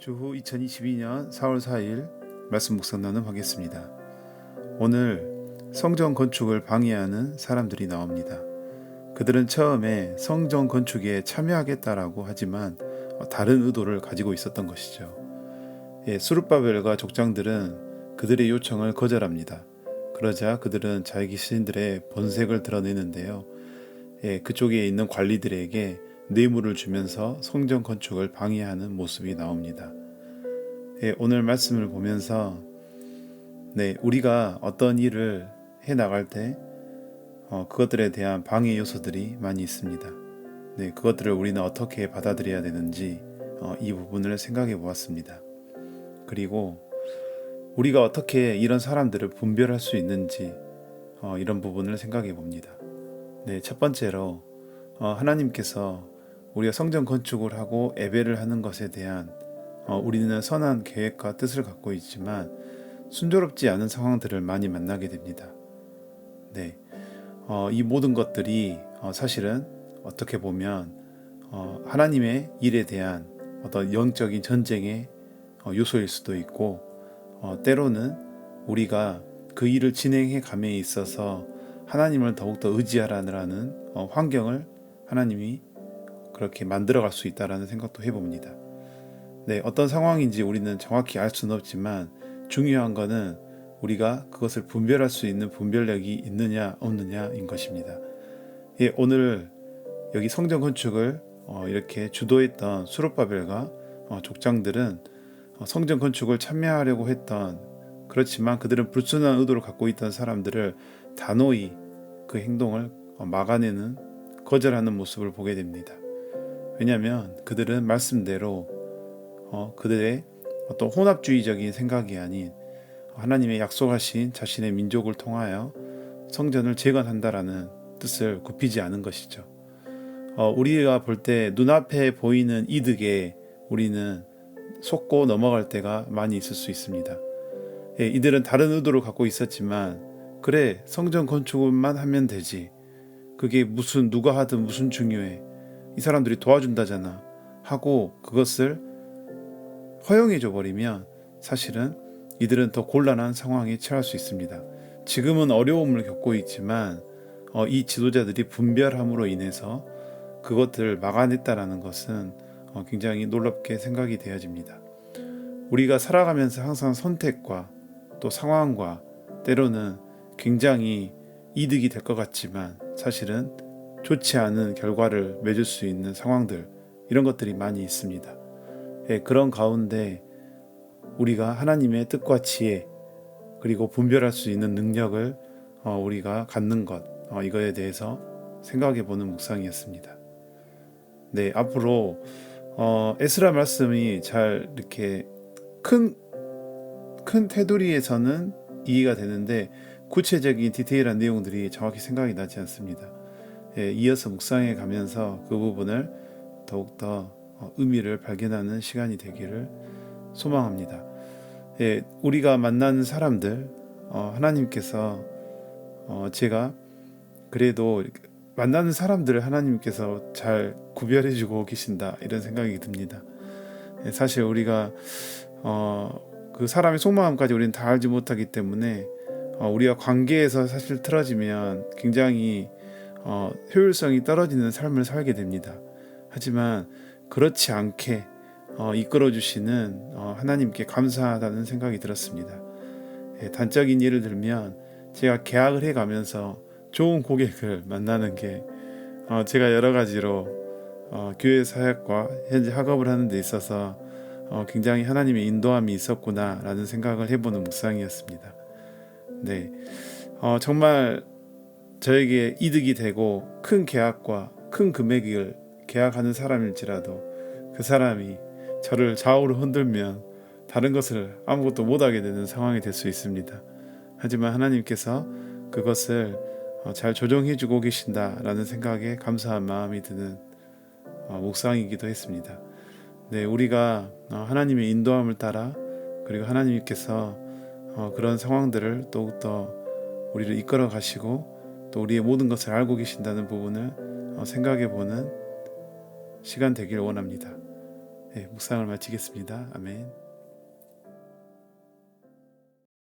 주후 2022년 4월 4일 말씀 묵상 나눔하겠습니다. 오늘 성전 건축을 방해하는 사람들이 나옵니다. 그들은 처음에 성전 건축에 참여하겠다라고 하지만 다른 의도를 가지고 있었던 것이죠. 스룹바벨과 족장들은 그들의 요청을 거절합니다. 그러자 그들은 자기 신들의 본색을 드러내는데요. 그쪽에 있는 관리들에게 뇌물을 주면서 성전 건축을 방해하는 모습이 나옵니다. 오늘 말씀을 보면서 우리가 어떤 일을 해나갈 때 그것들에 대한 방해 요소들이 많이 있습니다. 그것들을 우리는 어떻게 받아들여야 되는지 이 부분을 생각해 보았습니다. 그리고 우리가 어떻게 이런 사람들을 분별할 수 있는지 이런 부분을 생각해 봅니다. 첫 번째로 하나님께서 우리가 성전 건축을 하고 예배를 하는 것에 대한 우리는 선한 계획과 뜻을 갖고 있지만 순조롭지 않은 상황들을 많이 만나게 됩니다. 이 모든 것들이 사실은 어떻게 보면 하나님의 일에 대한 어떤 영적인 전쟁의 요소일 수도 있고 때로는 우리가 그 일을 진행해 감에 있어서 하나님을 더욱더 의지하라는 환경을 하나님이 그렇게 만들어갈 수 있다라는 생각도 해봅니다. 어떤 상황인지 우리는 정확히 알 수는 없지만 중요한 것은 우리가 그것을 분별할 수 있는 분별력이 있느냐 없느냐인 것입니다. 오늘 여기 성전 건축을 이렇게 주도했던 스룹바벨과 족장들은 성전 건축을 참여하려고 했던, 그렇지만 그들은 불순한 의도를 갖고 있던 사람들을 단호히 그 행동을 막아내는, 거절하는 모습을 보게 됩니다. 왜냐하면 그들은 말씀대로 그들의 어떤 혼합주의적인 생각이 아닌 하나님의 약속하신 자신의 민족을 통하여 성전을 재건한다라는 뜻을 굽히지 않은 것이죠. 우리가 볼 때 눈앞에 보이는 이득에 우리는 속고 넘어갈 때가 많이 있을 수 있습니다. 이들은 다른 의도를 갖고 있었지만 그래, 성전 건축만 하면 되지, 그게 무슨 누가 하든 무슨 중요해, 이 사람들이 도와준다잖아 하고 그것을 허용해줘 버리면 사실은 이들은 더 곤란한 상황에 처할 수 있습니다. 지금은 어려움을 겪고 있지만 이 지도자들이 분별함으로 인해서 그것들을 막아냈다라는 것은 굉장히 놀랍게 생각이 되어집니다. 우리가 살아가면서 항상 선택과 또 상황과 때로는 굉장히 이득이 될 것 같지만 사실은 좋지 않은 결과를 맺을 수 있는 상황들, 이런 것들이 많이 있습니다. 그런 가운데 우리가 하나님의 뜻과 지혜 그리고 분별할 수 있는 능력을 우리가 갖는 것, 이거에 대해서 생각해 보는 묵상이었습니다. 앞으로 에스라 말씀이 잘 이렇게 큰 테두리에서는 이해가 되는데 구체적인 디테일한 내용들이 정확히 생각이 나지 않습니다. 이어서 묵상해 가면서 그 부분을 더욱더 의미를 발견하는 시간이 되기를 소망합니다. 우리가 만나는 사람들, 하나님께서 제가 그래도 만나는 사람들을 하나님께서 잘 구별해주고 계신다, 이런 생각이 듭니다. 사실 우리가 그 사람의 속마음까지 우리는 다 알지 못하기 때문에 우리가 관계에서 사실 틀어지면 굉장히 효율성이 떨어지는 삶을 살게 됩니다. 하지만 그렇지 않게 이끌어주시는 하나님께 감사하다는 생각이 들었습니다. 단적인 예를 들면 제가 계약을 해가면서 좋은 고객을 만나는 게 제가 여러 가지로 교회 사역과 현재 학업을 하는 데 있어서 굉장히 하나님의 인도함이 있었구나 라는 생각을 해보는 묵상이었습니다. 정말 저에게 이득이 되고 큰 계약과 큰 금액을 계약하는 사람일지라도 그 사람이 저를 좌우로 흔들면 다른 것을 아무것도 못하게 되는 상황이 될 수 있습니다. 하지만 하나님께서 그것을 잘 조정해주고 계신다라는 생각에 감사한 마음이 드는 묵상이기도 했습니다. 우리가 하나님의 인도함을 따라, 그리고 하나님께서 그런 상황들을 더욱더 우리를 이끌어 가시고 또 우리의 모든 것을 알고 계신다는 부분을 생각해 보는 시간 되길 원합니다. 묵상을 마치겠습니다. 아멘.